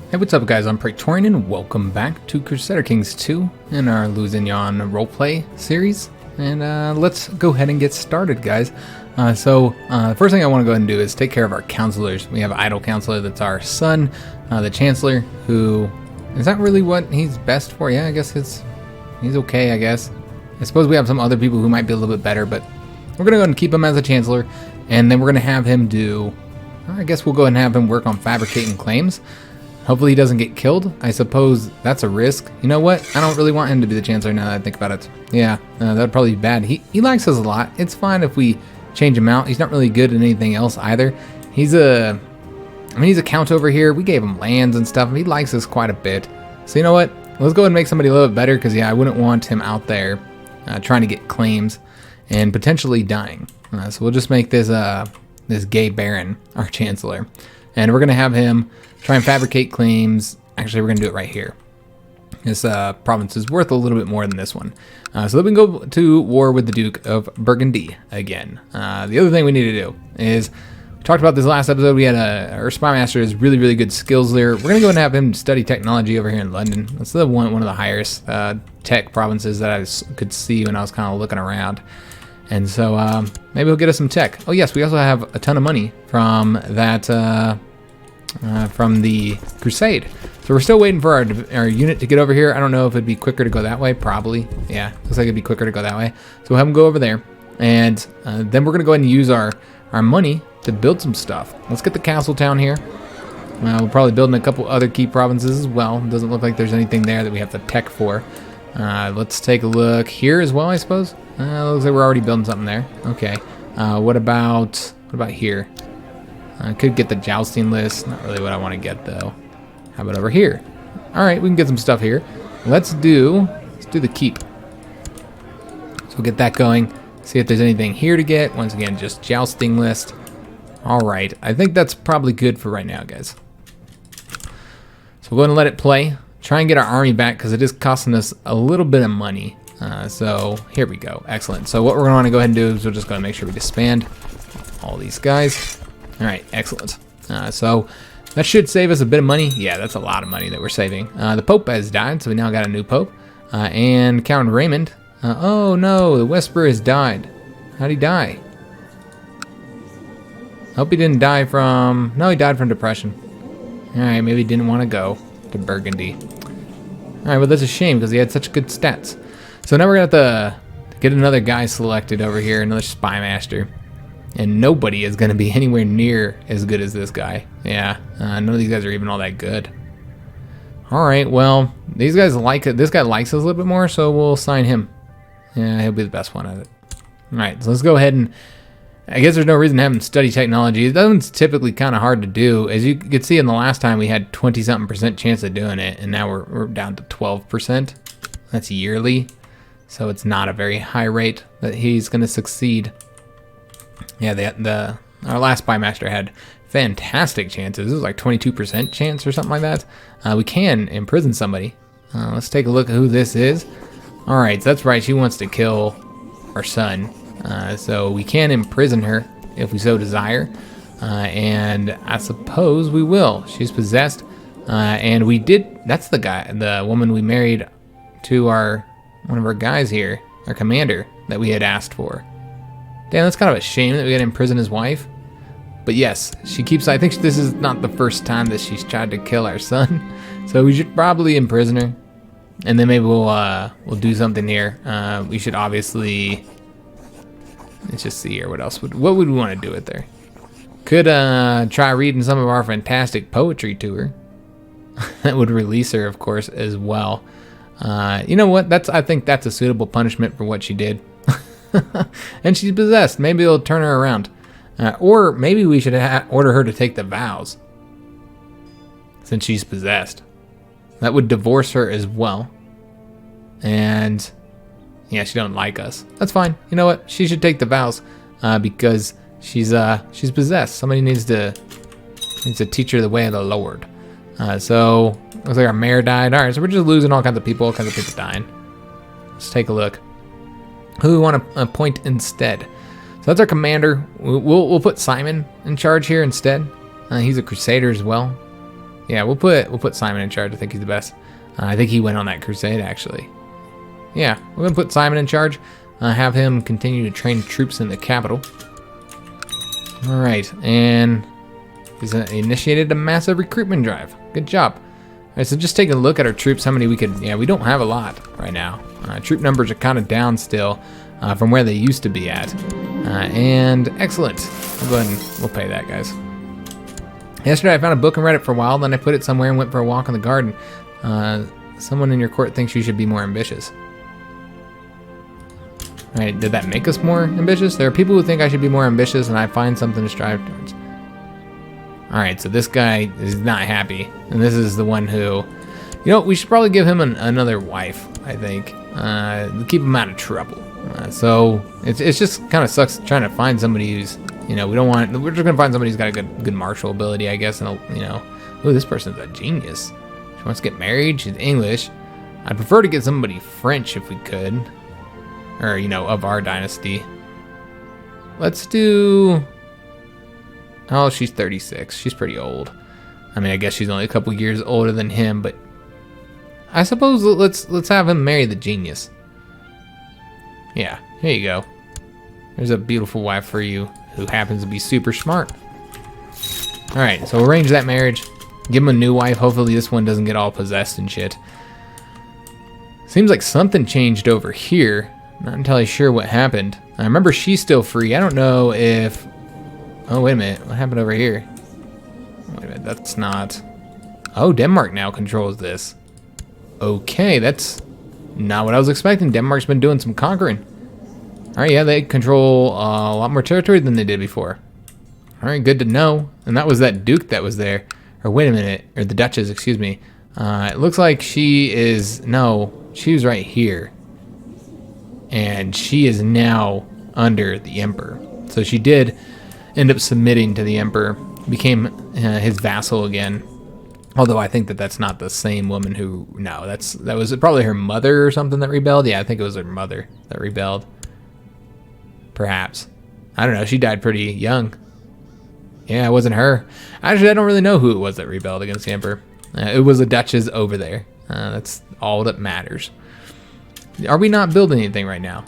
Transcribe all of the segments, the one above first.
Hey, what's up guys, I'm Praetorian and welcome back to Crusader Kings II in our Lusignan roleplay series. And let's go ahead and get started, guys. The first thing I want to go ahead and do is take care of our counselors. We have an idle counselor that's our son, the Chancellor, who is that really what he's best for? Yeah, I guess he's okay, I guess. I suppose we have some other people who might be a little bit better, but we're going to go ahead and keep him as a Chancellor. And then we're going to have him do, I guess we'll go ahead and have him work on fabricating claims. Hopefully he doesn't get killed. I suppose that's a risk. You know what? I don't really want him to be the Chancellor now that I think about it. Yeah, that'd probably be bad. He likes us a lot. It's fine if we change him out. He's not really good at anything else either. He's a count over here. We gave him lands and stuff. He likes us quite a bit. So you know what? Let's go ahead and make somebody a little bit better because yeah, I wouldn't want him out there trying to get claims and potentially dying. So we'll just make this gay baron our Chancellor. And we're going to have him try and fabricate claims. Actually, we're going to do it right here. This province is worth a little bit more than this one. So then we can go to war with the Duke of Burgundy again. The other thing we need to do is, we talked about this last episode, we had our spy master has really, really good skills there. We're going to go and have him study technology over here in London. That's the one of the highest tech provinces that I could see when I was kind of looking around. And so maybe he'll get us some tech. Oh yes, we also have a ton of money from that... from the Crusade. So we're still waiting for our unit to get over here. I don't know if it'd be quicker to go that way. Probably. Yeah, looks like it'd be quicker to go that way. So we'll have them go over there. And then we're going to go ahead and use our money to build some stuff. Let's get the castle town here. We'll probably build in a couple other key provinces as well. It doesn't look like there's anything there that we have the tech for. Let's take a look here as well, I suppose. Looks like we're already building something there. Okay. What about here? I could get the jousting list. Not really what I want to get though. How about over here? All right, we can get some stuff here. Let's do the keep. So we'll get that going. See if there's anything here to get. Once again, just jousting list. All right, I think that's probably good for right now, guys. So we're going to let it play. Try and get our army back because it is costing us a little bit of money. So here we go. Excellent. So what we're going to go ahead and do is we're just going to make sure we disband all these guys. All right, excellent. So that should save us a bit of money. Yeah, that's a lot of money that we're saving. The Pope has died, so we now got a new Pope. And Count Raymond. Oh no, the Whisperer has died. How'd he die? Hope he didn't die from... No, he died from depression. All right, maybe he didn't want to go to Burgundy. All right, well, that's a shame because he had such good stats. So now we're going to have to get another guy selected over here, another spy master. And nobody is going to be anywhere near as good as this guy. Yeah, none of these guys are even all that good. All right, well, these guys like it. This guy likes us a little bit more, so we'll sign him. Yeah, he'll be the best one at it. All right, so let's go ahead and... I guess there's no reason to have him study technology. That one's typically kind of hard to do. As you could see in the last time, we had 20-something% chance of doing it, and now we're down to 12%. That's yearly, so it's not a very high rate that he's going to succeed. Yeah, our last spy master had fantastic chances. It was like 22% chance or something like that. We can imprison somebody. Let's take a look at who this is. All right, so that's right. She wants to kill our son. So we can imprison her if we so desire. And I suppose we will. She's possessed. And we did. That's the woman we married to one of our guys here, our commander that we had asked for. Damn, that's kind of a shame that we got to imprison his wife. But yes, she keeps... I think this is not the first time that she's tried to kill our son. So we should probably imprison her. And then maybe we'll do something here. We should obviously... Let's just see here. What would we want to do with her? Could try reading some of our fantastic poetry to her. That would release her, of course, as well. You know what? I think that's a suitable punishment for what she did. And she's possessed. Maybe it'll turn her around. Or maybe we should order her to take the vows. Since she's possessed. That would divorce her as well. And yeah, she don't like us. That's fine. You know what? She should take the vows. Because she's possessed. Somebody needs to teach her the way of the Lord. So looks like our mayor died. Alright, so we're just losing all kinds of people dying. Let's take a look. Who we want to appoint instead? So that's our commander. We'll put Simon in charge here instead. He's a crusader as well. Yeah, we'll put Simon in charge. I think he's the best. I think he went on that crusade, actually. Yeah, we're going to put Simon in charge. Have him continue to train troops in the capital. All right, and he's initiated a massive recruitment drive. Good job. All right, so just taking a look at our troops, how many we could... Yeah, we don't have a lot right now. Troop numbers are kind of down still from where they used to be at. And excellent. We'll go ahead and we'll pay that, guys. Yesterday I found a book and read it for a while, then I put it somewhere and went for a walk in the garden. Someone in your court thinks you should be more ambitious. Alright, did that make us more ambitious? There are people who think I should be more ambitious and I find something to strive towards. Alright, so this guy is not happy. And this is the one who... You know, we should probably give him another wife, I think. Keep him out of trouble. So, it's just kind of sucks trying to find somebody who's... You know, we're just gonna find somebody who's got a good martial ability, I guess, and you know, oh, this person's a genius. She wants to get married. She's English. I'd prefer to get somebody French if we could, or you know, of our dynasty. Let's do. Oh, she's 36. She's pretty old. I mean, I guess she's only a couple years older than him, but I suppose let's have him marry the genius. Yeah, here you go. There's a beautiful wife for you. Who happens to be super smart. Alright, so arrange that marriage. Give him a new wife. Hopefully this one doesn't get all possessed and shit. Seems like something changed over here. Not entirely sure what happened. I remember she's still free. I don't know if... Oh, wait a minute. What happened over here? Wait a minute, that's not... Oh, Denmark now controls this. Okay, that's not what I was expecting. Denmark's been doing some conquering. Alright, yeah, they control a lot more territory than they did before. Alright, good to know. And that was that Duke that was there. Or wait a minute, or the Duchess, excuse me. It looks like she is, no, she was right here. And she is now under the Emperor. So she did end up submitting to the Emperor, became his vassal again. Although I think that that's not the same woman who, no, that was probably her mother or something that rebelled. Yeah, I think it was her mother that rebelled. Perhaps. I don't know. She died pretty young. Yeah, it wasn't her. Actually, I don't really know who it was that rebelled against the Emperor. It was a Duchess over there. That's all that matters. Are we not building anything right now?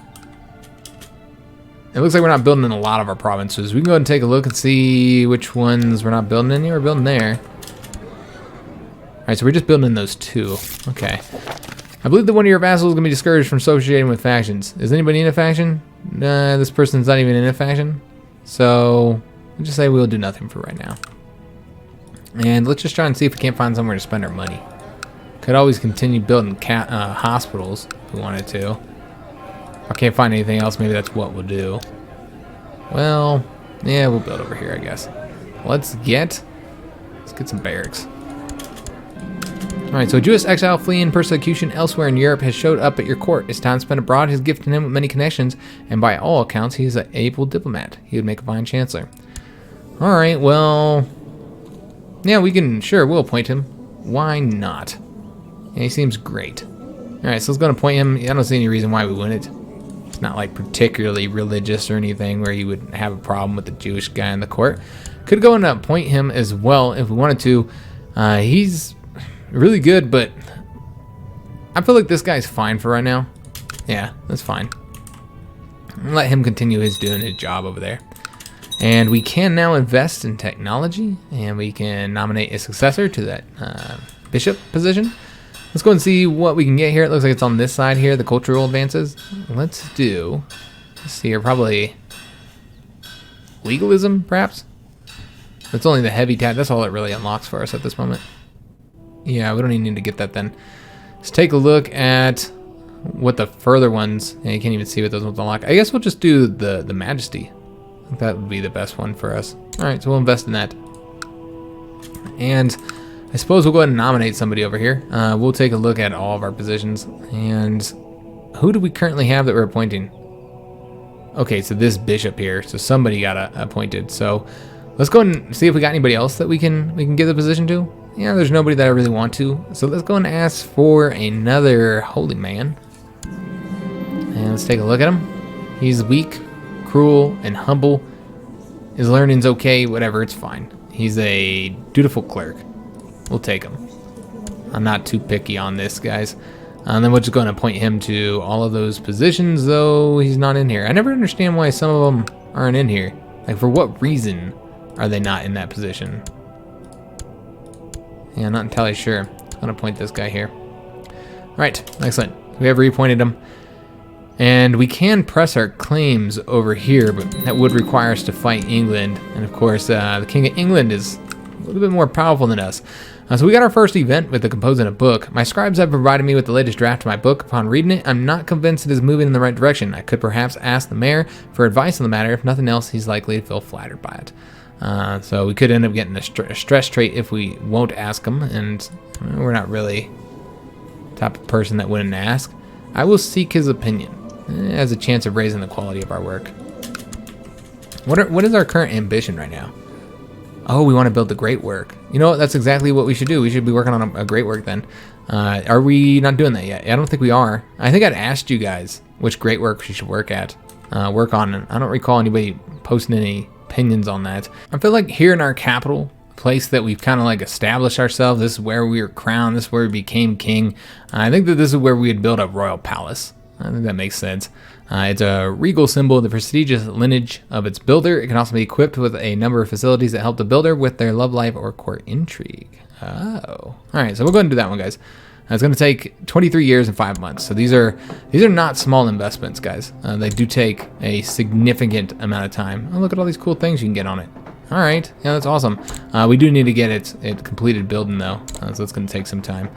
It looks like we're not building in a lot of our provinces. We can go ahead and take a look and see which ones we're not building in. We're building there. Alright, so we're just building in those two. Okay. I believe that one of your vassals is going to be discouraged from associating with factions. Is anybody in a faction? This person's not even in a faction. So, I'll just say we'll do nothing for right now. And let's just try and see if we can't find somewhere to spend our money. Could always continue building hospitals if we wanted to. If I can't find anything else, maybe that's what we'll do. Well, yeah, we'll build over here, I guess. Let's get some barracks. Alright, so a Jewish exile fleeing persecution elsewhere in Europe has showed up at your court. His time spent abroad has gifted him with many connections, and by all accounts, he is an able diplomat. He would make a fine chancellor. Alright, well... Yeah, we'll appoint him. Why not? Yeah, he seems great. Alright, so let's go and appoint him. I don't see any reason why we wouldn't. It's not like particularly religious or anything where he would have a problem with the Jewish guy in the court. Could go and appoint him as well if we wanted to. He's... really good, but I feel like this guy's fine for right now. Yeah, that's fine. Let him continue doing his job over there. And we can now invest in technology, and we can nominate a successor to that bishop position. Let's go and see what we can get here. It looks like it's on this side here, the cultural advances. Let's see here, probably legalism, perhaps? That's only the heavy tab. That's all it really unlocks for us at this moment. Yeah, we don't even need to get that then. Let's take a look at what the further ones, and you can't even see what those ones unlock. I guess we'll just do the Majesty. I think that would be the best one for us. Alright, so we'll invest in that. And I suppose we'll go ahead and nominate somebody over here. We'll take a look at all of our positions. And who do we currently have that we're appointing? Okay, so this bishop here. So somebody got appointed. So let's go and see if we got anybody else that we can give the position to. Yeah, there's nobody that I really want to. So let's go and ask for another holy man. And let's take a look at him. He's weak, cruel, and humble. His learning's okay, whatever, it's fine. He's a dutiful cleric. We'll take him. I'm not too picky on this, guys. And then we're just going to appoint him to all of those positions, though he's not in here. I never understand why some of them aren't in here. Like, for what reason are they not in that position? Yeah, I'm not entirely sure. I'm going to appoint this guy here. All right, excellent. We have reappointed him. And we can press our claims over here, but that would require us to fight England. And of course, the King of England is a little bit more powerful than us. So we got our first event with the composing a book. My scribes have provided me with the latest draft of my book. Upon reading it, I'm not convinced it is moving in the right direction. I could perhaps ask the mayor for advice on the matter. If nothing else, he's likely to feel flattered by it. So we could end up getting a stress trait if we won't ask him, and we're not really the type of person that wouldn't ask. I will seek his opinion. It has a chance of raising the quality of our work. What is our current ambition right now? Oh, we want to build the great work. You know what? That's exactly what we should do. We should be working on a great work then. Are we not doing that yet? I don't think we are. I think I'd asked you guys which great work we should work on. I don't recall anybody posting any opinions on that. I feel like here in our capital, place that we've kind of like established ourselves, this is where we were crowned, this is where we became king. I think that this is where we would build a royal palace. I think that makes sense. It's a regal symbol of the prestigious lineage of its builder. It can also be equipped with a number of facilities that help the builder with their love life or court intrigue. Oh. All right, so we'll go ahead and do that one, guys. It's going to take 23 years and 5 months. So these are not small investments, guys. They do take a significant amount of time. Oh, look at all these cool things you can get on it. All right, yeah, that's awesome. We do need to get it completed building, though, so it's going to take some time.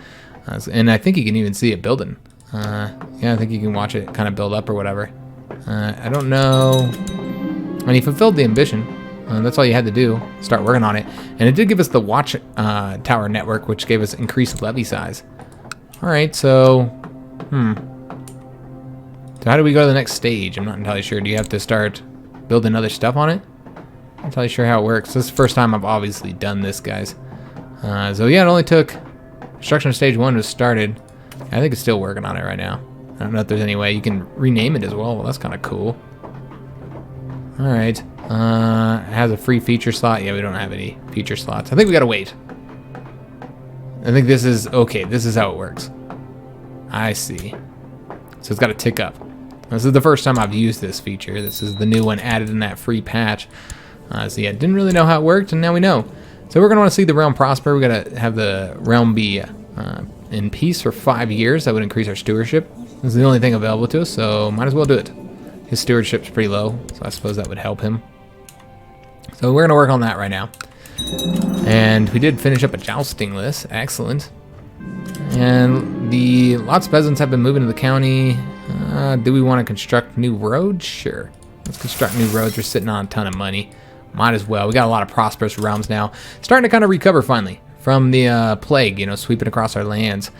And I think you can even see it building. Yeah, I think you can watch it kind of build up or whatever. I don't know. And he fulfilled the ambition. That's all you had to do. Start working on it. And it did give us the watch tower network, which gave us increased levy size. All right, so, So how do we go to the next stage? I'm not entirely sure. Do you have to start building other stuff on it? I'm not entirely sure how it works. This is the first time I've obviously done this, guys. So yeah, it only took construction of stage 1 was started. I think it's still working on it right now. I don't know if there's any way you can rename it as well. Well, that's kind of cool. All right. It has a free feature slot. Yeah, we don't have any feature slots. I think we gotta wait. I think this is okay. This is how it works. I see. So it's got to tick up. This is the first time I've used this feature. This is the new one added in that free patch. So yeah, didn't really know how it worked, and now we know. So we're gonna want to see the realm prosper. We gotta have the realm be in peace for 5 years. That would increase our stewardship. This is the only thing available to us, so might as well do it. His stewardship's pretty low, so I suppose that would help him. So we're gonna work on that right now. And we did finish up a jousting list. Excellent. And lots of peasants have been moving to the county. Do we want to construct new roads? Sure. Let's construct new roads. We're sitting on a ton of money. Might as well. We got a lot of prosperous realms now. Starting to kind of recover finally from the plague, sweeping across our lands.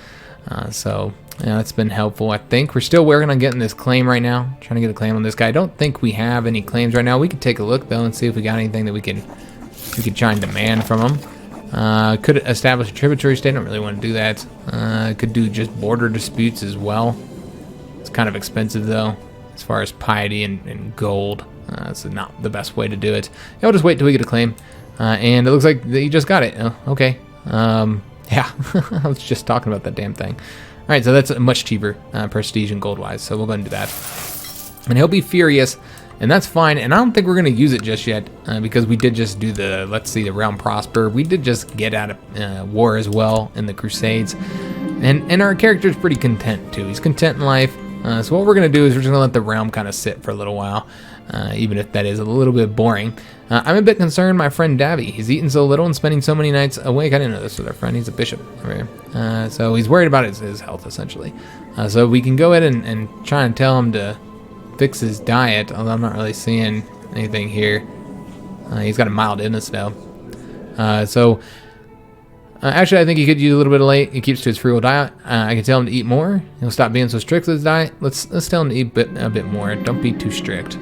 So yeah, that's been helpful, I think. We're still working on getting this claim right now. Trying to get a claim on this guy. I don't think we have any claims right now. We could take a look, though, and see if we got anything that we could try and demand from him. Could establish a tributary state. I don't really want to do that. Could do just border disputes as well. It's kind of expensive, though, as far as piety and gold. It's not the best way to do it. Yeah, I'll just wait till we get a claim. And it looks like you just got it. Oh, okay. Yeah, I was just talking about that damn thing. All right, so that's much cheaper prestige and gold-wise, so we'll go ahead and do that. And he'll be furious, and that's fine. And I don't think we're going to use it just yet because we did just do let's see, the realm prosper. We did just get out of war as well in the Crusades. And our character's pretty content, too. He's content in life. So what we're going to do is we're just going to let the realm kind of sit for a little while, even if that is a little bit boring. I'm a bit concerned, my friend Davy. He's eaten so little and spending so many nights awake. I didn't know this was our friend. He's a bishop. So he's worried about his health, essentially. So we can go ahead and try and tell him to fix his diet, although I'm not really seeing anything here. He's got a mild illness, though. Actually, I think he could use a little bit of late. He keeps to his frugal diet. I can tell him to eat more. He'll stop being so strict with his diet. Let's tell him to eat a bit more. Don't be too strict.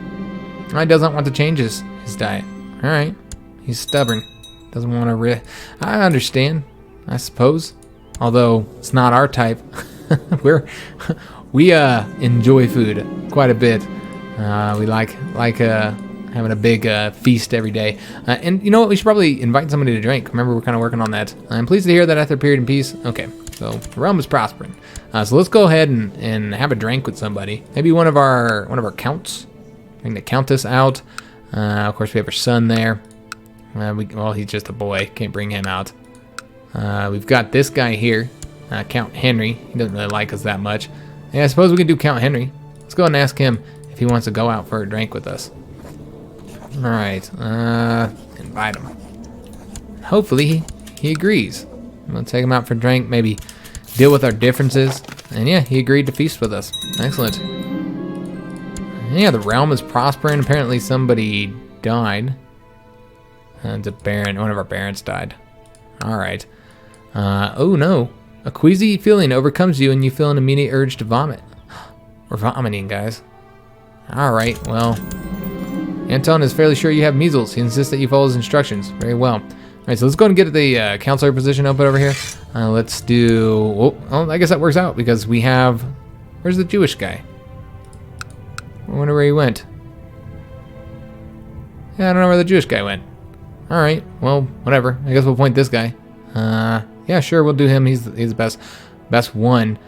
He doesn't want to change his diet. All right. He's stubborn. Doesn't want to I understand, I suppose. Although it's not our type. We enjoy food quite a bit. We like having a big feast every day. And you know what? We should probably invite somebody to drink. Remember, we're kind of working on that. I'm pleased to hear that after a period in peace. Okay, so the realm is prospering. So let's go ahead and have a drink with somebody. Maybe one of our counts. Bring the countess out. Of course, we have her son there. Well, he's just a boy. Can't bring him out. We've got this guy here, Count Henry. He doesn't really like us that much. Yeah, I suppose we can do Count Henry. Let's go ahead and ask him if he wants to go out for a drink with us. All right, invite him. Hopefully he agrees. I'm gonna take him out for a drink, maybe deal with our differences. And yeah, he agreed to feast with us. Excellent. Yeah, the realm is prospering. Apparently somebody died. It's a baron. One of our barons died. All right. Oh no. A queasy feeling overcomes you and you feel an immediate urge to vomit. We're vomiting, guys. All right, well. Anton is fairly sure you have measles. He insists that you follow his instructions. Very well. All right, so let's go and get the counselor position open over here. Let's do... Well, I guess that works out because we have... Where's the Jewish guy? I wonder where he went. Yeah, I don't know where the Jewish guy went. All right, well, whatever. I guess we'll appoint this guy. Yeah, sure, we'll do him. He's the best one.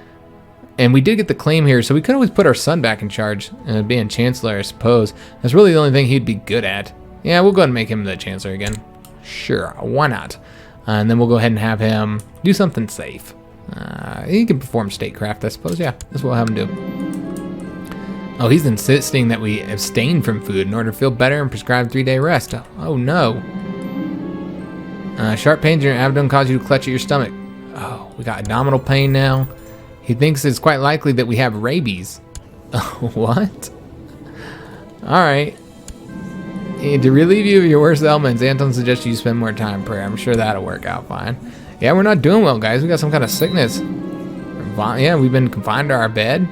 And we did get the claim here, so we could always put our son back in charge, being chancellor, I suppose. That's really the only thing he'd be good at. Yeah, we'll go ahead and make him the chancellor again. Sure, why not? And then we'll go ahead and have him do something safe. He can perform statecraft, I suppose. Yeah, that's what we'll have him do. Oh, he's insisting that we abstain from food in order to feel better and prescribe 3-day rest. Oh no. Sharp pains in your abdomen cause you to clutch at your stomach. Oh, we got abdominal pain now. He thinks it's quite likely that we have rabies. What? Alright. To relieve you of your worst ailments, Anton suggests you spend more time in prayer. I'm sure that'll work out fine. Yeah, we're not doing well, guys. We got some kind of sickness. Yeah, we've been confined to our bed.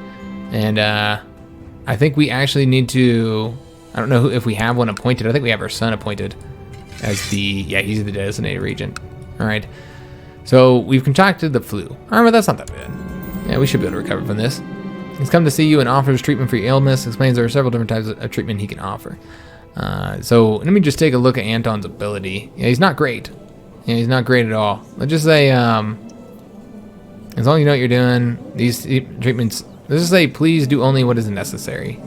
And I think we actually need to... I don't know if we have one appointed. I think we have our son appointed as the... Yeah, he's the designated regent. Alright. So we've contracted the flu. Alright, but that's not that bad. Yeah, we should be able to recover from this. He's come to see you and offers treatment for your illness. Explains there are several different types of treatment he can offer. So let me just take a look at Anton's ability. Yeah, he's not great. Yeah, he's not great at all. Let's just say, as long as you know what you're doing, these treatments, let's just say, please do only what is necessary.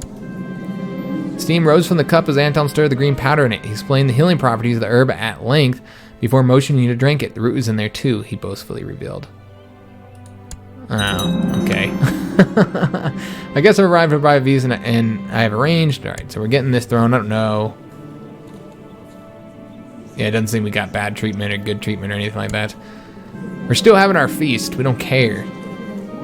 Steam rose from the cup as Anton stirred the green powder in it. He explained the healing properties of the herb at length before motioning you to drink it. The root is in there too, he boastfully revealed. Oh, okay. I guess I've arrived by these and I have arranged. Alright, so we're getting this thrown. I don't know. Yeah, it doesn't seem we got bad treatment or good treatment or anything like that. We're still having our feast. We don't care.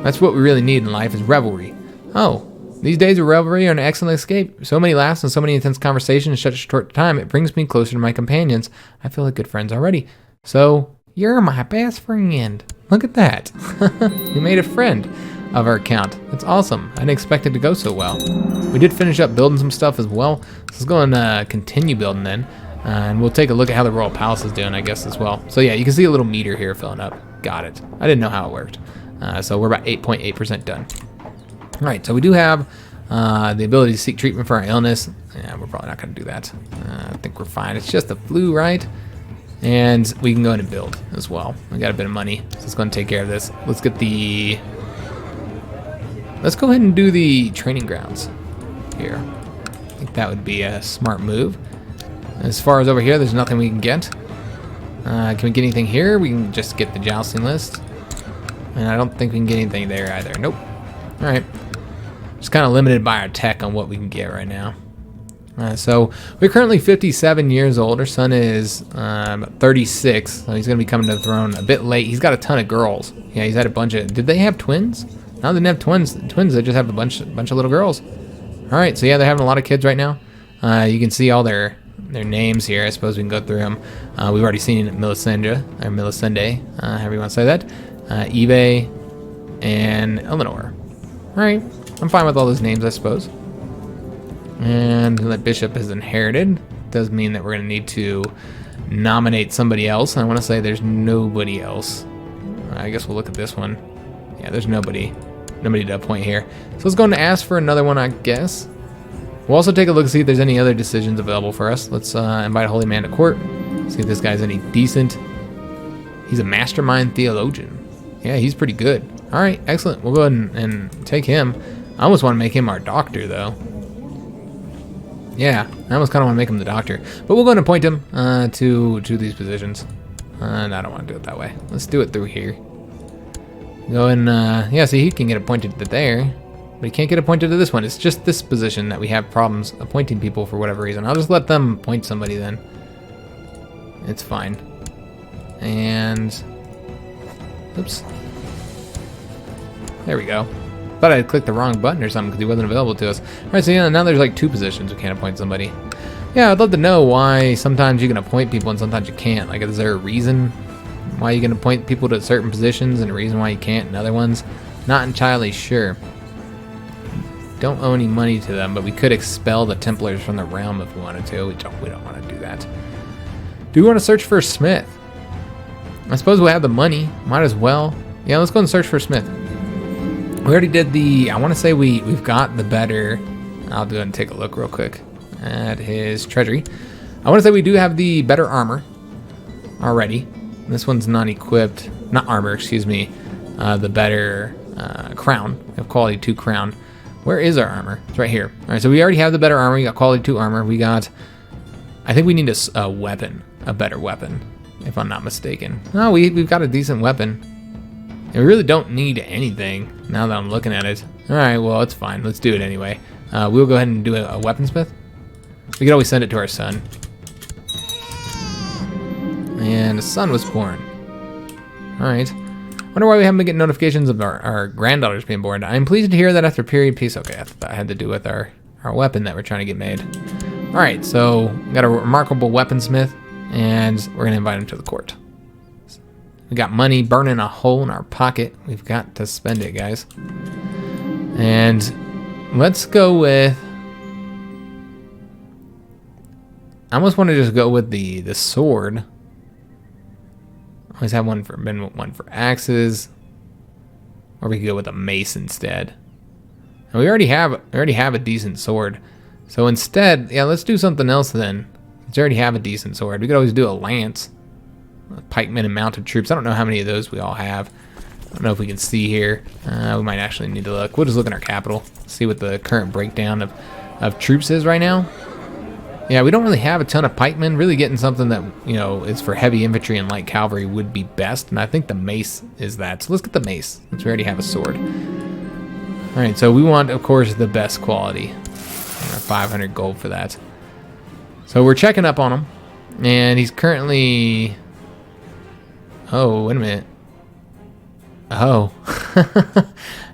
That's what we really need in life is revelry. Oh, these days of revelry are an excellent escape. So many laughs and so many intense conversations in such a short time. It brings me closer to my companions. I feel like good friends already. So, you're my best friend. Look at that. We made a friend of our count. That's awesome. I didn't expect it to go so well. We did finish up building some stuff as well. So let's go and continue building then. And we'll take a look at how the royal palace is doing, I guess, as well. So yeah, you can see a little meter here filling up. Got it. I didn't know how it worked. So we're about 8.8% done. All right, so we do have the ability to seek treatment for our illness. Yeah, we're probably not going to do that. I think we're fine. It's just the flu, right? And we can go in and build as well. We got a bit of money, so let's go and take care of this. Let's get the... Let's go ahead and do the training grounds here. I think that would be a smart move. As far as over here, there's nothing we can get. Can we get anything here? We can just get the jousting list. And I don't think we can get anything there either. Nope. Alright. Just kind of limited by our tech on what we can get right now. So we're currently 57 years old. Our son is 36, so he's going to be coming to the throne a bit late. He's got a ton of girls. Yeah, he's had a bunch of... Did they have twins? No, they didn't have twins. They just have a bunch of little girls. All right, so yeah, they're having a lot of kids right now. You can see all their names here. I suppose we can go through them. We've already seen Melisende, however you want to say that. Eve and Eleanor. All right, I'm fine with all those names, I suppose. And the bishop is inherited. Does mean that we're going to need to nominate somebody else. I want to say there's nobody else. I guess we'll look at this one. Yeah, there's nobody to appoint here. So let's go and ask for another one, I guess. We'll also take a look to see if there's any other decisions available for us. Let's invite a holy man to court. See if this guy's any decent. He's a mastermind theologian. Yeah, he's pretty good. All right, excellent. We'll go ahead and take him. I almost want to make him our doctor, though. Yeah, I almost kind of want to make him the doctor. But we'll go ahead and appoint him to these positions. And I don't want to do it that way. Let's do it through here. Go and, yeah, see, he can get appointed to there. But he can't get appointed to this one. It's just this position that we have problems appointing people for whatever reason. I'll just let them appoint somebody then. It's fine. And... oops. There we go. Thought I clicked the wrong button or something because he wasn't available to us. Alright, so yeah, now there's like 2 positions we can't appoint somebody. Yeah, I'd love to know why sometimes you can appoint people and sometimes you can't. Like, is there a reason why you can appoint people to certain positions and a reason why you can't in other ones? Not entirely sure. Don't owe any money to them, but we could expel the Templars from the realm if we wanted to. We don't want to do that. Do we want to search for a smith? I suppose we have the money. Might as well. Yeah, let's go and search for a smith. We already did the... I want to say we've got the better... I'll go ahead and take a look real quick at his treasury. I want to say we do have the better armor already. This one's not equipped. Not armor, excuse me. The better crown. We have quality 2 crown. Where is our armor? It's right here. All right, so we already have the better armor. We got quality 2 armor. We got... I think we need a weapon. A better weapon, if I'm not mistaken. No, we've got a decent weapon. And we really don't need anything, now that I'm looking at it. Alright, well, it's fine. Let's do it anyway. We'll go ahead and do a weaponsmith. We could always send it to our son. And a son was born. Alright. Wonder why we haven't been getting notifications of our granddaughters being born. I'm pleased to hear that after period peace. Okay, I thought that had to do with our weapon that we're trying to get made. Alright, so we got a remarkable weaponsmith, and we're going to invite him to the court. We got money burning a hole in our pocket. We've got to spend it, guys. And let's go with... I almost want to just go with the sword. Always have one for axes, or we could go with a mace instead. And we already have a decent sword, so instead, yeah, let's do something else then. Since we already have a decent sword, we could always do a lance, pikemen and mounted troops. I don't know how many of those we all have. I don't know if we can see here. We might actually need to look. We'll just look in our capital, see what the current breakdown of troops is right now. Yeah, we don't really have a ton of pikemen. Really getting something that, you know, is for heavy infantry and light cavalry would be best. And I think the mace is that. So let's get the mace, since we already have a sword. All right, so we want, of course, the best quality. 500 gold for that. So we're checking up on him. And he's currently... Oh, wait a minute. Oh.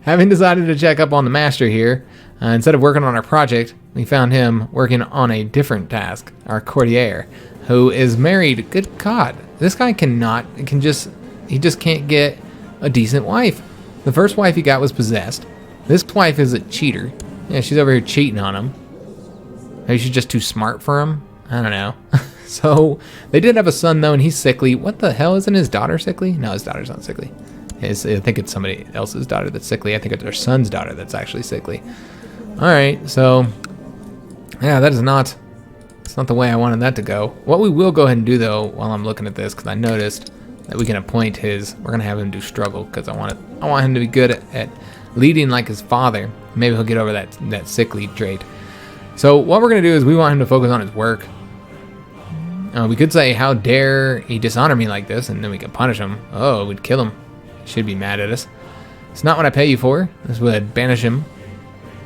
Having decided to check up on the master here, instead of working on our project, we found him working on a different task, our courtier, who is married. Good God, this guy he just can't get a decent wife. The first wife he got was possessed. This wife is a cheater. Yeah, she's over here cheating on him. Maybe she's just too smart for him. I don't know. So they did have a son though, and he's sickly. What the hell? Isn't his daughter sickly? No, his daughter's not sickly. I think it's somebody else's daughter that's sickly. I think it's their son's daughter that's actually sickly. All right, so yeah, it's not the way I wanted that to go. What we will go ahead and do though, while I'm looking at this, because I noticed that we can appoint we're gonna have him do struggle, because I want him to be good at leading like his father. Maybe he'll get over that sickly trait. So what we're gonna do is we want him to focus on his work. We could say, how dare he dishonor me like this, and then we can punish him. Oh, we'd kill him. He should be mad at us. It's not what I pay you for. This would banish him.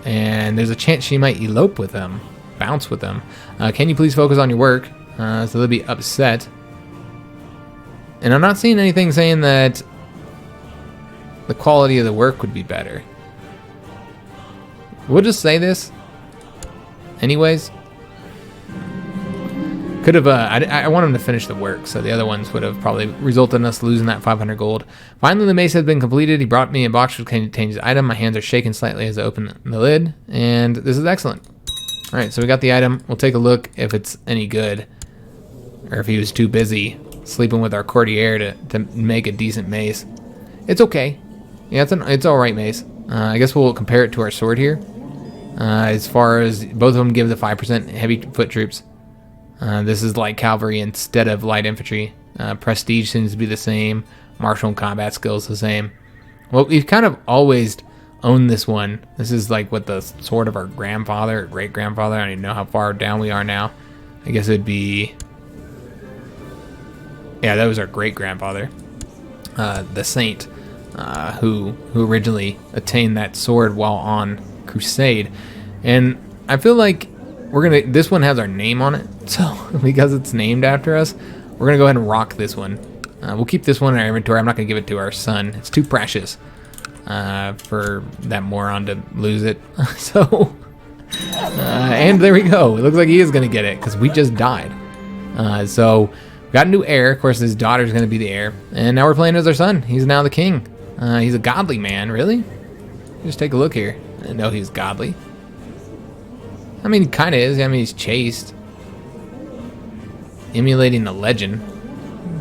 And there's a chance she might elope with him. Bounce with him. Can you please focus on your work? So they'll be upset. And I'm not seeing anything saying that the quality of the work would be better. We'll just say this. Anyways. Could have, I want him to finish the work, so the other ones would have probably resulted in us losing that 500 gold. Finally, the mace has been completed. He brought me a box which contains his item. My hands are shaking slightly as I open the lid, and this is excellent. All right, so we got the item. We'll take a look if it's any good, or if he was too busy sleeping with our courtier to make a decent mace. It's okay. Yeah, it's all right mace. I guess we'll compare it to our sword here. As far as both of them give the 5% heavy foot troops. This is light cavalry instead of light infantry. Prestige seems to be the same. Martial and combat skills the same. Well, we've kind of always owned this one. This is like what the sword of our grandfather or great grandfather. I don't even know how far down we are now. I guess it'd be, yeah, that was our great grandfather, the saint, who originally attained that sword while on crusade. And I feel like this one has our name on it, so because it's named after us, we're gonna go ahead and rock this one. We'll keep this one in our inventory. I'm not gonna give it to our son. It's too precious for that moron to lose it. So, and there we go. It looks like he is gonna get it because we just died. So we got a new heir. Of course, his daughter's gonna be the heir, and now we're playing as our son. He's now the king. He's a godly man, really. Just take a look here. I know he's godly. I mean, he kind of is. I mean, he's chaste. Emulating a legend.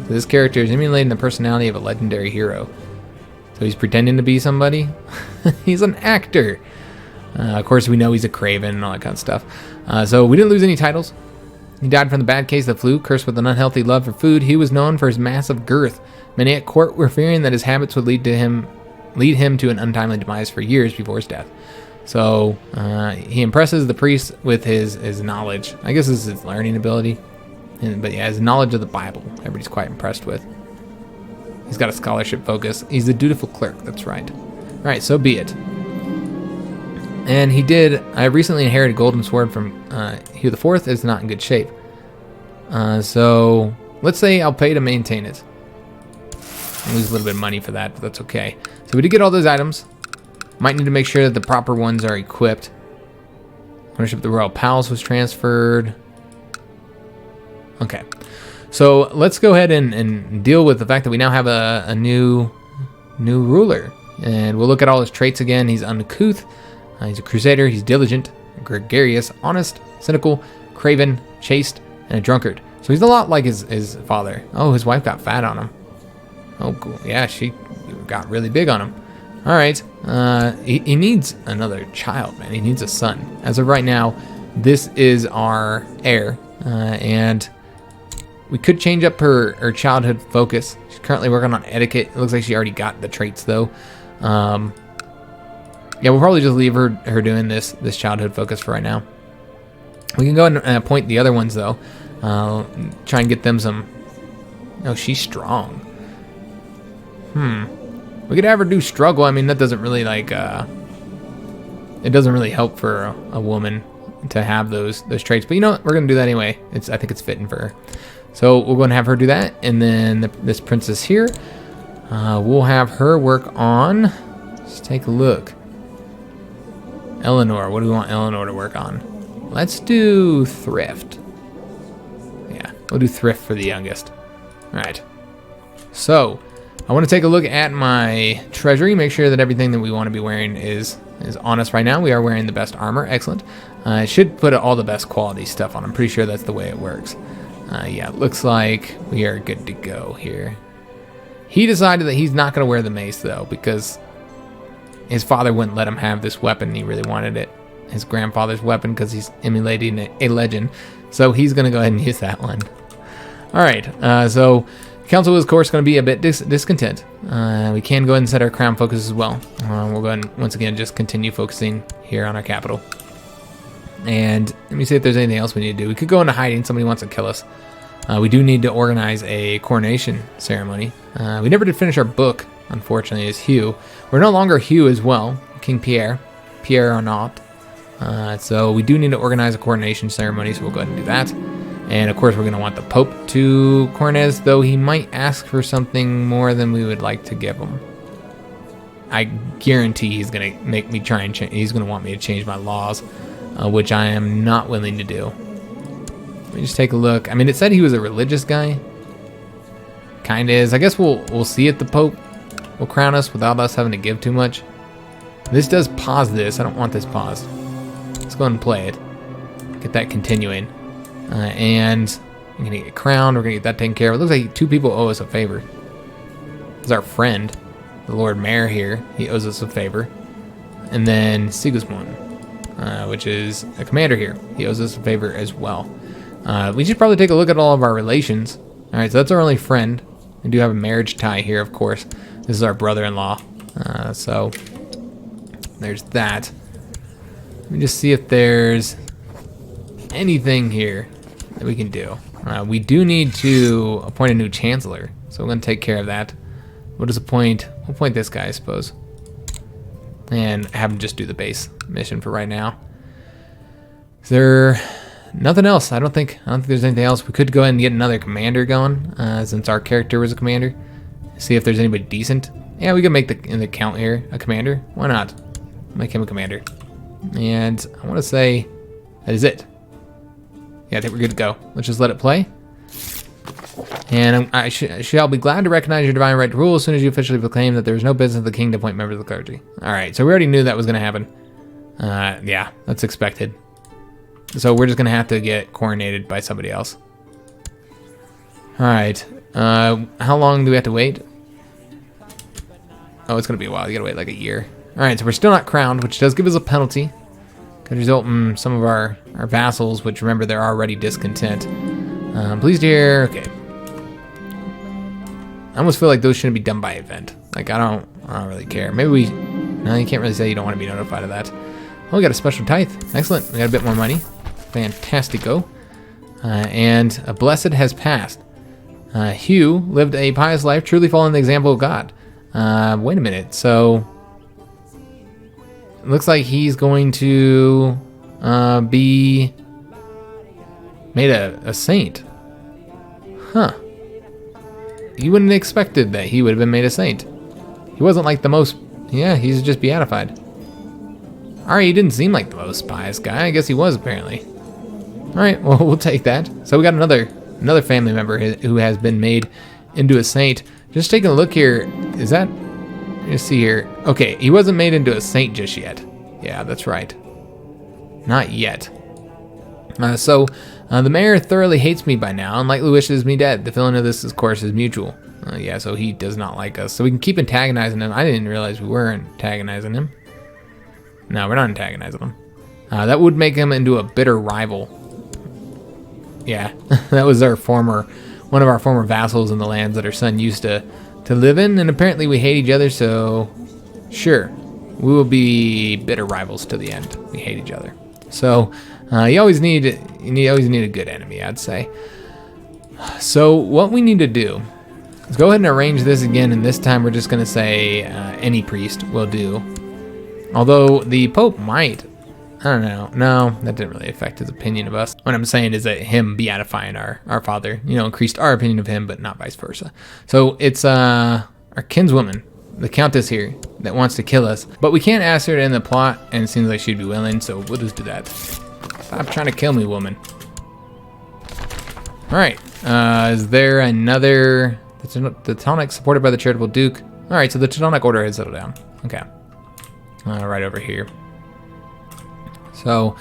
So this character is emulating the personality of a legendary hero. So he's pretending to be somebody. He's an actor. Of course, we know he's a craven and all that kind of stuff. So we didn't lose any titles. He died from the bad case of the flu, cursed with an unhealthy love for food. He was known for his massive girth. Many at court were fearing that his habits would lead him to an untimely demise for years before his death. So he impresses the priests with his knowledge. I guess this is his learning ability. But yeah, his knowledge of the Bible, everybody's quite impressed with. He's got a scholarship focus. He's a dutiful clerk, that's right. All right, so be it. And he did, I recently inherited a golden sword from Hugh IV. It's not in good shape. So let's say I'll pay to maintain it. I'll lose a little bit of money for that, but that's okay. So we did get all those items. Might need to make sure that the proper ones are equipped. Ownership of the Royal Palace was transferred. Okay. So let's go ahead and deal with the fact that we now have a new ruler. And we'll look at all his traits again. He's uncouth. He's a crusader. He's diligent, gregarious, honest, cynical, craven, chaste, and a drunkard. So he's a lot like his father. Oh, his wife got fat on him. Oh, cool. Yeah, she got really big on him. All right. He needs another child, man. He needs a son. As of right now, this is our heir. And we could change up her childhood focus. She's currently working on etiquette. It looks like she already got the traits, though. Yeah, we'll probably just leave her doing this childhood focus for right now. We can go ahead and appoint the other ones, though. Try and get them some... Oh, she's strong. We could have her do struggle. I mean, that doesn't really, like... it doesn't really help for a woman to have those traits. But you know what? We're going to do that anyway. I think it's fitting for her. So we're going to have her do that. And then this princess here, we'll have her work on... Let's take a look. Eleanor. What do we want Eleanor to work on? Let's do thrift. Yeah, we'll do thrift for the youngest. All right. So I want to take a look at my treasury, make sure that everything that we want to be wearing is on us right now. We are wearing the best armor. Excellent. I should put all the best quality stuff on. I'm pretty sure that's the way it works. Yeah, it looks like we are good to go here. He decided that he's not going to wear the mace, though, because his father wouldn't let him have this weapon. He really wanted it. His grandfather's weapon, because he's emulating a legend. So he's going to go ahead and use that one. All right. So council is, of course, going to be a bit discontent. We can go ahead and set our crown focus as well. We'll go ahead and, once again, just continue focusing here on our capital. And let me see if there's anything else we need to do. We could go into hiding. Somebody wants to kill us. We do need to organize a coronation ceremony. We never did finish our book, unfortunately, as Hugh. We're no longer Hugh as well. King Pierre or not. So we do need to organize a coronation ceremony, so we'll go ahead and do that. And of course, we're going to want the Pope to coronate, though he might ask for something more than we would like to give him. I guarantee he's going to make me try and change. He's going to want me to change my laws, which I am not willing to do. Let me just take a look. I mean, it said he was a religious guy. Kind of is. I guess we'll see if the Pope will crown us without us having to give too much. This does pause this. I don't want this paused. Let's go ahead and play it. Get that continuing. And I'm going to get crowned. We're going to get that taken care of. It looks like two people owe us a favor. It's our friend, the Lord Mayor here. He owes us a favor. And then Sigismund. which is a commander here. He owes us a favor as well. We should probably take a look at all of our relations. All right, so that's our only friend. We do have a marriage tie here, of course. This is our brother-in-law. So there's that. Let me just see if there's anything here that we can do. We do need to appoint a new chancellor, so we're going to take care of that. We'll appoint this guy, I suppose, and have him just do the base mission for right now. Is there nothing else? I don't think there's anything else. We could go ahead and get another commander going, since our character was a commander. See if there's anybody decent. Yeah, we could make the count here a commander. Why not? Make him a commander. And I want to say that is it. Yeah, I think we're good to go. Let's just let it play. And I shall be glad to recognize your divine right to rule as soon as you officially proclaim that there is no business of the king to appoint members of the clergy. All right, so we already knew that was going to happen. Yeah, that's expected. So we're just going to have to get coronated by somebody else. All right. How long do we have to wait? Oh, it's going to be a while. You got to wait like a year. All right, so we're still not crowned, which does give us a penalty. Could result in some of our vassals, which remember they're already discontent. Pleased to hear. Okay. I almost feel like those shouldn't be done by event. Like I don't really care. Maybe we. No, you can't really say you don't want to be notified of that. Oh, we got a special tithe. Excellent. We got a bit more money. Fantastico. And a blessed has passed. Hugh lived a pious life, truly following the example of God. Wait a minute. So it looks like he's going to be made a saint. Huh. You wouldn't have expected that he would have been made a saint. He wasn't like the most... Yeah, he's just beatified. Alright, he didn't seem like the most pious guy. I guess he was, apparently. Alright, well, we'll take that. So we got another family member who has been made into a saint. Just taking a look here. Is that... Let's see here. Okay, he wasn't made into a saint just yet. Yeah, that's right. Not yet. The mayor thoroughly hates me by now and likely wishes me dead. The feeling of this, of course, is mutual. Yeah, so he does not like us. So we can keep antagonizing him. I didn't realize we were antagonizing him. No, we're not antagonizing him. That would make him into a bitter rival. Yeah, that was one of our former vassals in the lands that our son used to live in, and apparently we hate each other, so sure, we will be bitter rivals to the end. We hate each other. So you always need a good enemy, I'd say. So what we need to do is go ahead and arrange this again, and this time we're just going to say any priest will do. Although the Pope might. I don't know. No, that didn't really affect his opinion of us. What I'm saying is that him beatifying our father, increased our opinion of him, but not vice versa. So it's our kinswoman, the countess here, that wants to kill us. But we can't ask her to end the plot, and it seems like she'd be willing, so we'll just do that. Stop trying to kill me, woman. Alright, is there another... The Teutonic supported by the charitable duke. Alright, so the Teutonic order has settled down. Okay. Right over here. So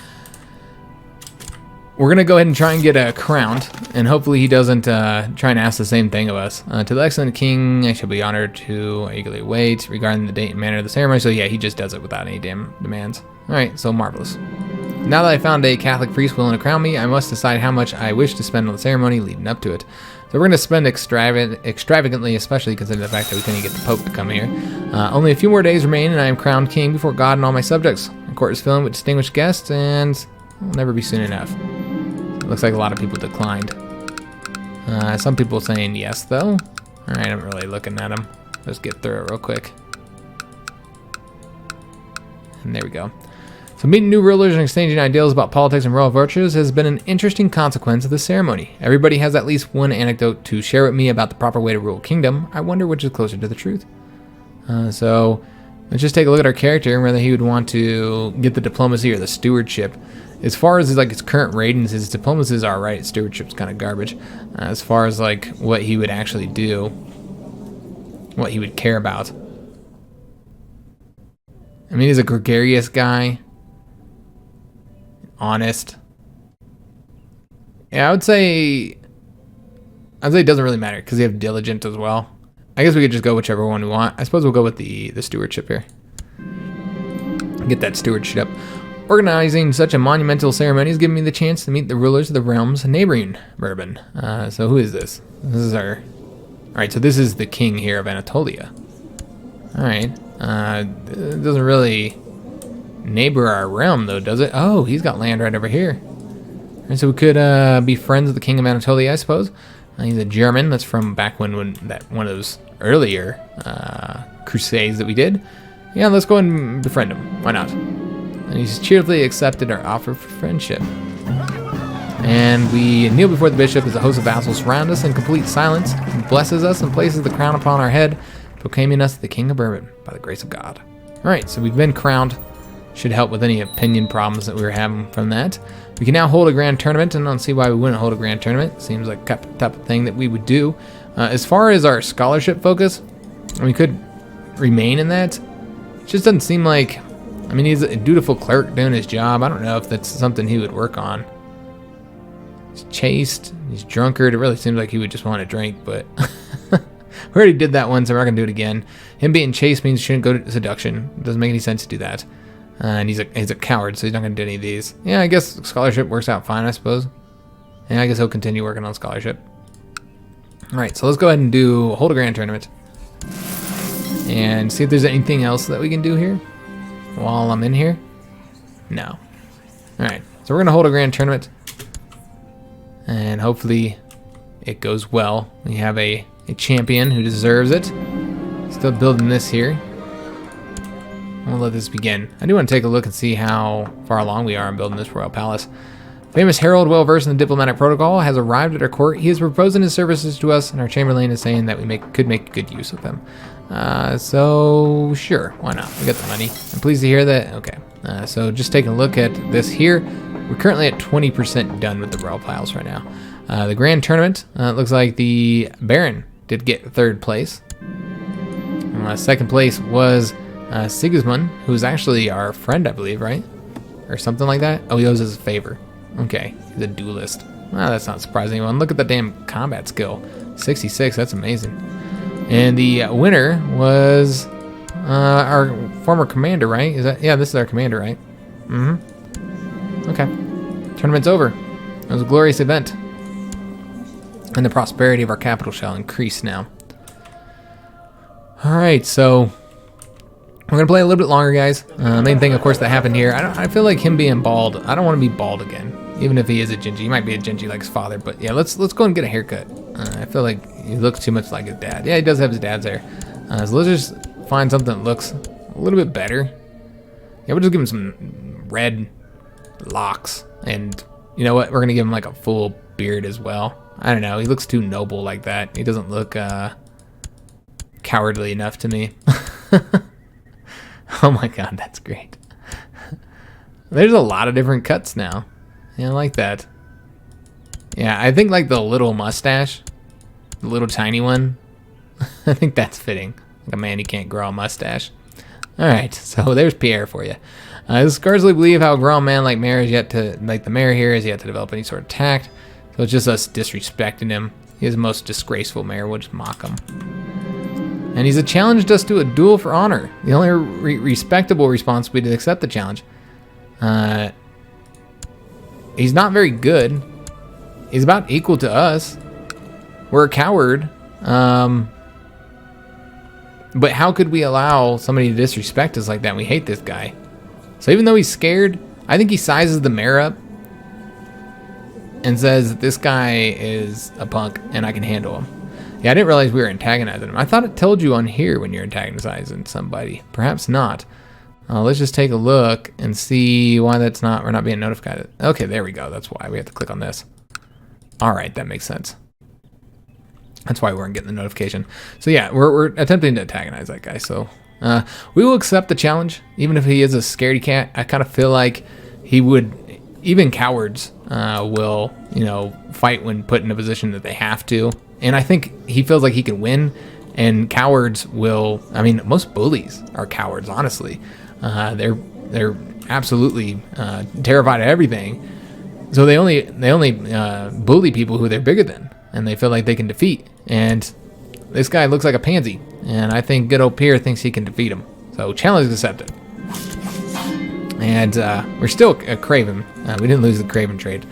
we're gonna go ahead and try and get crowned, and hopefully he doesn't try and ask the same thing of us. To the excellent king, I shall be honored to eagerly wait regarding the date and manner of the ceremony. So yeah, he just does it without any damn demands. All right, so marvelous. Now that I found a Catholic priest willing to crown me, I must decide how much I wish to spend on the ceremony leading up to it. So we're going to spend extravagantly, especially considering the fact that we couldn't get the Pope to come here. Only a few more days remain, and I am crowned king before God and all my subjects. The court is filling with distinguished guests, and it will never be soon enough. It looks like a lot of people declined. Some people saying yes, though. All right, I'm really looking at them. Let's get through it real quick. And there we go. So meeting new rulers and exchanging ideals about politics and royal virtues has been an interesting consequence of the ceremony. Everybody has at least one anecdote to share with me about the proper way to rule a kingdom. I wonder which is closer to the truth. So let's just take a look at our character and whether he would want to get the diplomacy or the stewardship. As far as his current ratings, his diplomacy is all right. Stewardship's kind of garbage. As far as what he would actually do, what he would care about. I mean, he's a gregarious guy. Honest. Yeah, I'd say it doesn't really matter because you have diligent as well. I guess we could just go whichever one we want. I suppose we'll go with the stewardship here. Get that stewardship. Organizing such a monumental ceremony has given me the chance to meet the rulers of the realms neighboring Bourbon. So who is this? This is our... Alright, so this is the king here of Anatolia. Alright. It doesn't really neighbor our realm, though, does it? Oh, he's got land right over here. And so we could be friends with the king of Anatolia, I suppose. He's a German. That's from back when that one of those earlier crusades that we did. Yeah, let's go and befriend him. Why not? And he's cheerfully accepted our offer for friendship. And we kneel before the bishop as a host of vassals surround us in complete silence. He blesses us and places the crown upon our head, proclaiming us the king of Bourbon by the grace of God. Alright, so we've been crowned. Should help with any opinion problems that we were having from that. We can now hold a grand tournament, and I don't see why we wouldn't hold a grand tournament. Seems like the type of thing that we would do. As far as our scholarship focus, we could remain in that. It just doesn't seem like... I mean, he's a dutiful clerk doing his job. I don't know if that's something he would work on. He's chaste. He's drunkard. It really seems like he would just want to drink, but... we already did that once, so we're not going to do it again. Him being chaste means he shouldn't go to seduction. It doesn't make any sense to do that. And he's a coward, so he's not going to do any of these. Yeah, I guess scholarship works out fine, I suppose. And I guess he'll continue working on scholarship. Alright, so let's go ahead and hold a grand tournament. And see if there's anything else that we can do here while I'm in here. No. Alright, so we're going to hold a grand tournament. And hopefully it goes well. We have a champion who deserves it. Still building this here. We'll let this begin. I do want to take a look and see how far along we are in building this royal palace. Famous herald, well versed in the diplomatic protocol, has arrived at our court. He is proposing his services to us, and our chamberlain is saying that we could make good use of them. So sure, why not? We got the money. I'm pleased to hear that. Okay, so just taking a look at this here, we're currently at 20% done with the royal palace right now. The grand tournament, it looks like the Baron did get third place. Second place was Sigismund, who's actually our friend, I believe, right? Or something like that. Oh, he owes us a favor. Okay, he's a duelist. Well, that's not surprising anyone. Look at the damn combat skill. 66, that's amazing. And the winner was our former commander, right? Yeah, this is our commander, right? Mm-hmm. Okay. Tournament's over. It was a glorious event. And the prosperity of our capital shall increase now. Alright, so we're gonna play a little bit longer, guys. Main thing, of course, that happened here. I feel like him being bald. I don't want to be bald again, even if he is a gingy. He might be a gingy like his father, but yeah, let's go and get a haircut. I feel like he looks too much like his dad. Yeah, he does have his dad's hair. So let's just find something that looks a little bit better. Yeah, we'll just give him some red locks, and you know what? We're gonna give him like a full beard as well. I don't know. He looks too noble like that. He doesn't look cowardly enough to me. Oh my god, that's great. There's a lot of different cuts now. Yeah, I like that. Yeah, I think like the little mustache, the little tiny one, I think that's fitting. Like a man who can't grow a mustache. Alright, so there's Pierre for you. I scarcely believe how a grown man like Mayor is yet to, like the mayor here, is yet to develop any sort of tact. So it's just us disrespecting him. He is the most disgraceful mayor. We'll just mock him. And he's challenged us to a duel for honor. The only respectable response would be to accept the challenge. He's not very good. He's about equal to us. We're a coward. But how could we allow somebody to disrespect us like that? We hate this guy. So even though he's scared, I think he sizes the mayor up and says, this guy is a punk and I can handle him. Yeah, I didn't realize we were antagonizing him. I thought it told you on here when you're antagonizing somebody. Perhaps not. Let's just take a look and see why that's not, we're not being notified. Okay, there we go. That's why we have to click on this. All right, that makes sense. That's why we weren't getting the notification. So yeah, we're attempting to antagonize that guy. So we will accept the challenge, even if he is a scaredy cat. I kind of feel like he would, even cowards will, you know, fight when put in a position that they have to. And I think he feels like he can win, and cowards will, I mean, most bullies are cowards, honestly. They're absolutely terrified of everything. So they only bully people who they're bigger than, and they feel like they can defeat. And this guy looks like a pansy, and I think good old Pierre thinks he can defeat him. So challenge accepted. And we're still a Craven. We didn't lose the Craven trade.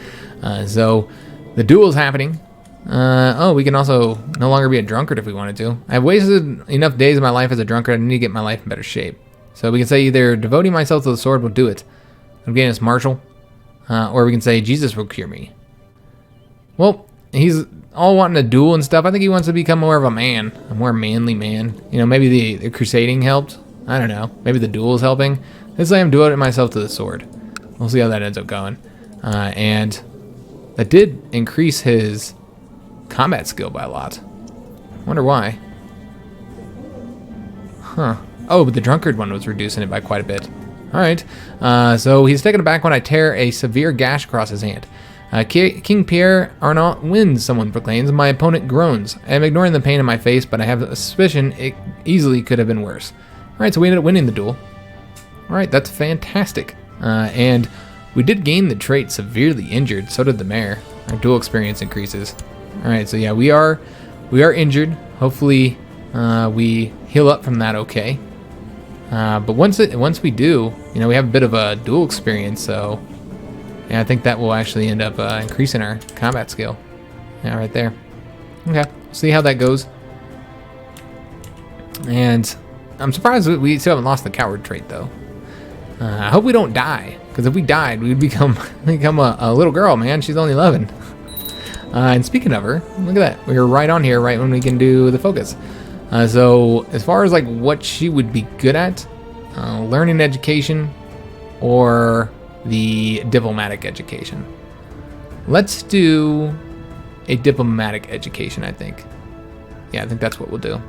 So the duel is happening. Oh, we can also no longer be a drunkard if we wanted to. I've wasted enough days of my life as a drunkard. I need to get my life in better shape. So we can say either devoting myself to the sword will do it. I'm getting us martial. Or we can say Jesus will cure me. Well, he's all wanting to duel and stuff. I think he wants to become more of a man, a more manly man. You know, maybe the crusading helped. I don't know. Maybe the duel is helping. Let's say I'm devoting myself to the sword. We'll see how that ends up going. And that did increase his combat skill by a lot. Wonder why. Huh. Oh, but the drunkard one was reducing it by quite a bit. Alright. So he's taken aback when I tear a severe gash across his hand. King Pierre Arnault wins, someone proclaims. My opponent groans. I am ignoring the pain in my face, but I have a suspicion it easily could have been worse. Alright, so we ended up winning the duel. Alright, that's fantastic. And we did gain the trait severely injured, so did the mayor. Our duel experience increases. Alright, so yeah, we are injured. Hopefully we heal up from that okay. But once we do, you know, we have a bit of a duel experience, so yeah, I think that will actually end up increasing our combat skill. Yeah, right there. Okay, see how that goes. And I'm surprised we still haven't lost the coward trait though. I hope we don't die, because if we died, we'd become a little girl, man. She's only 11. And speaking of her, look at that. We were right on here, right when we can do the focus. So as far as like what she would be good at, learning education or the diplomatic education. Let's do a diplomatic education, I think. Yeah, I think that's what we'll do.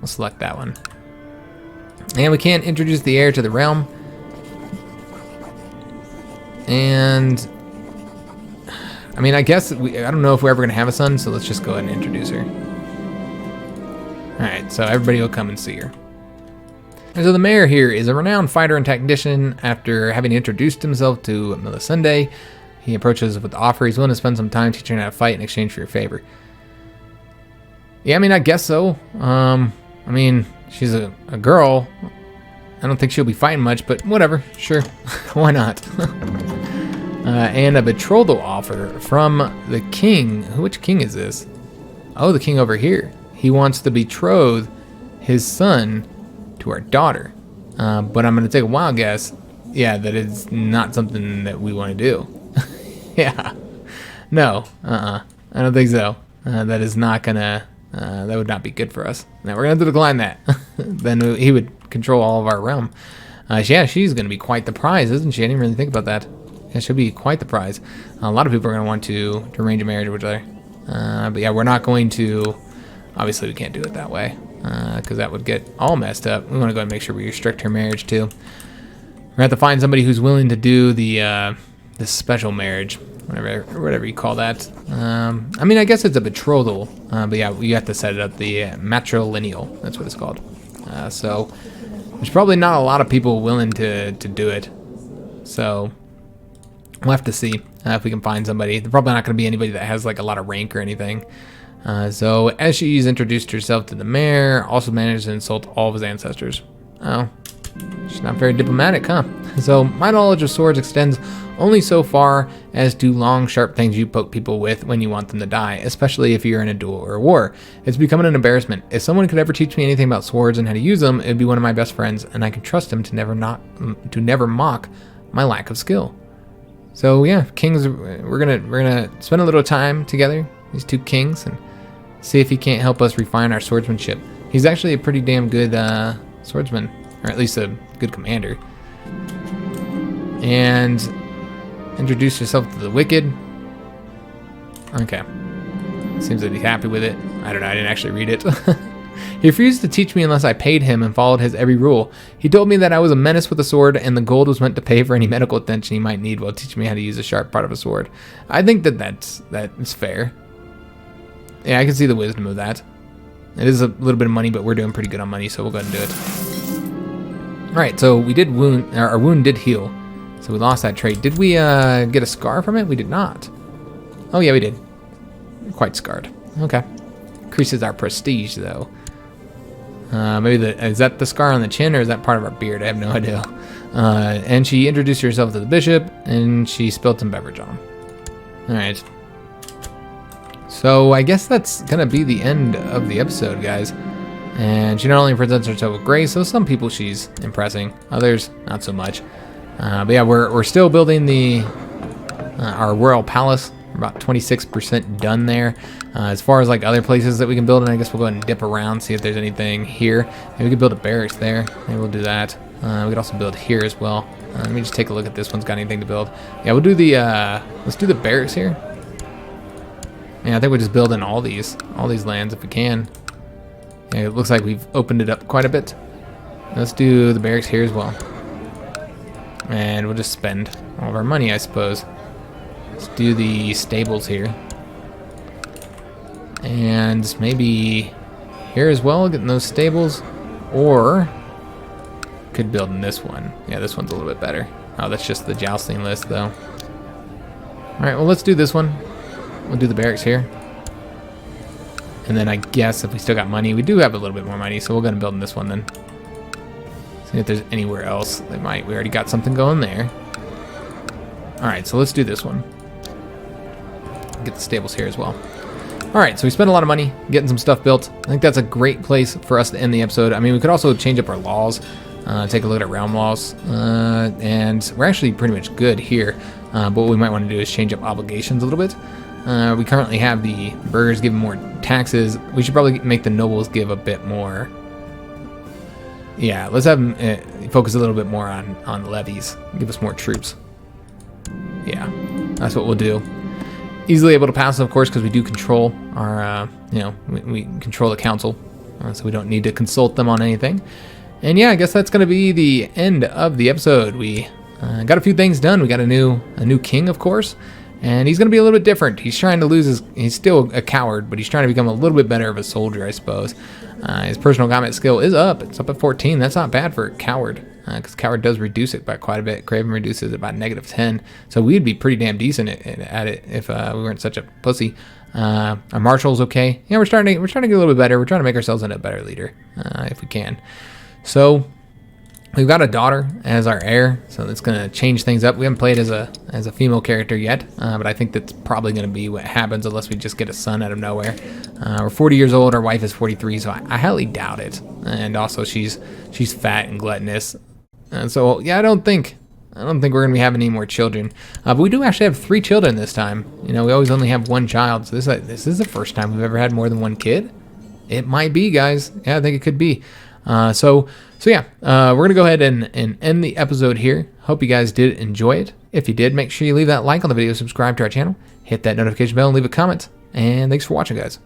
We'll select that one. And we can't introduce the heir to the realm. And I mean, I guess I don't know if we're ever gonna have a son, so let's just go ahead and introduce her. Alright, so everybody will come and see her. And so the mayor here is a renowned fighter and tactician. After having introduced himself to Melisande, he approaches with the offer. He's willing to spend some time teaching her how to fight in exchange for your favor. Yeah, I mean, I guess so. I mean, she's a girl. I don't think she'll be fighting much, but whatever. Sure. Why not? And a betrothal offer from the king. Which king is this? Oh, the king over here. He wants to betroth his son to our daughter. But I'm going to take a wild guess. Yeah, that is not something that we want to do. Yeah. No. I don't think so. That is not going to... that would not be good for us. Now, we're going to have to decline that. Then he would control all of our realm. Yeah, she's going to be quite the prize, isn't she? I didn't really think about that. Yeah, she'll be quite the prize. A lot of people are going to want to arrange a marriage with her. But yeah, we're not going to... Obviously, we can't do it that way, because that would get all messed up. We want to go ahead and make sure we restrict her marriage, too. We're going to have to find somebody who's willing to do the special marriage, whatever you call that. I mean, I guess it's a betrothal, but yeah, you have to set it up, the matrilineal. That's what it's called. So there's probably not a lot of people willing to do it. So we'll have to see if we can find somebody. They're probably not going to be anybody that has like a lot of rank or anything. So as she's introduced herself to the mayor, also managed to insult all of his ancestors. Oh, she's not very diplomatic, huh? So my knowledge of swords extends only so far as to long, sharp things you poke people with when you want them to die, especially if you're in a duel or a war. It's becoming an embarrassment. If someone could ever teach me anything about swords and how to use them, it would be one of my best friends, and I can trust him to never mock my lack of skill. So yeah, kings, we're gonna spend a little time together, these two kings, and see if he can't help us refine our swordsmanship. He's actually a pretty damn good swordsman, or at least a good commander. And introduce yourself to the wicked. Okay. Seems that he's happy with it. I don't know, I didn't actually read it. He refused to teach me unless I paid him and followed his every rule. He told me that I was a menace with a sword and the gold was meant to pay for any medical attention he might need while teaching me how to use a sharp part of a sword. I think that is fair. Yeah, I can see the wisdom of that. It is a little bit of money, but we're doing pretty good on money, so we'll go ahead and do it. Alright, so we did wound, our wound did heal. So we lost that trait. Did we get a scar from it? We did not. Oh yeah, we did. We're quite scarred. Okay. Increases our prestige, though. Maybe is that the scar on the chin, or is that part of our beard? I have no idea. And she introduced herself to the bishop, and she spilled some beverage on him. All right. So I guess that's going to be the end of the episode, guys. And she not only presents herself with grace, so some people she's impressing, others not so much. But yeah, we're still building our royal palace. We're about 26% done there. As far as like other places that we can build, and I guess we'll go ahead and dip around, see if there's anything here. Maybe we could build a barracks there. Maybe we'll do that. We could also build here as well. Let me just take a look at this one's got anything to build. Yeah, we'll do the let's do the barracks here. Yeah, I think we'll just build in all these lands if we can. Yeah, it looks like we've opened it up quite a bit. Let's do the barracks here as well. And we'll just spend all of our money, I suppose. Let's do the stables here. And maybe here as well, getting those stables. Or could build in this one. Yeah, this one's a little bit better. Oh, that's just the jousting list though. Alright, well let's do this one. We'll do the barracks here. And then I guess if we still got money, we do have a little bit more money, so we'll go and build in this one then. See if there's anywhere else they might. We already got something going there. Alright, so let's do this one. Get the stables here as well. Alright, so we spent a lot of money getting some stuff built. I think that's a great place for us to end the episode. I mean, we could also change up our laws. Take a look at realm laws. And we're actually pretty much good here. But what we might want to do is change up obligations a little bit. We currently have the burghers giving more taxes. We should probably make the nobles give a bit more. Yeah, let's have them focus a little bit more on levies. Give us more troops. Yeah, that's what we'll do. Easily able to pass, of course, because we do control our, we control the council. So we don't need to consult them on anything. And yeah, I guess that's going to be the end of the episode. We got a few things done. We got a new king, of course. And he's going to be a little bit different. He's trying to lose he's still a coward, but he's trying to become a little bit better of a soldier, I suppose. His personal combat skill is up. It's up at 14. That's not bad for a coward, because coward does reduce it by quite a bit. Craven reduces it by -10. So we'd be pretty damn decent at it if we weren't such a pussy. Our marshal's okay. Yeah, we're starting to get a little bit better. We're trying to make ourselves into a better leader, if we can. So we've got a daughter as our heir, so that's going to change things up. We haven't played as a female character yet, but I think that's probably going to be what happens unless we just get a son out of nowhere. We're 40 years old. Our wife is 43, so I highly doubt it. And also, she's fat and gluttonous, and so yeah, I don't think we're going to be having any more children. But we do actually have 3 children this time. You know, we always only have 1 child, so this is the first time we've ever had more than 1 kid. It might be, guys. Yeah, I think it could be. So yeah, we're going to go ahead and end the episode here. Hope you guys did enjoy it. If you did, make sure you leave that like on the video, subscribe to our channel, hit that notification bell, and leave a comment. And thanks for watching, guys.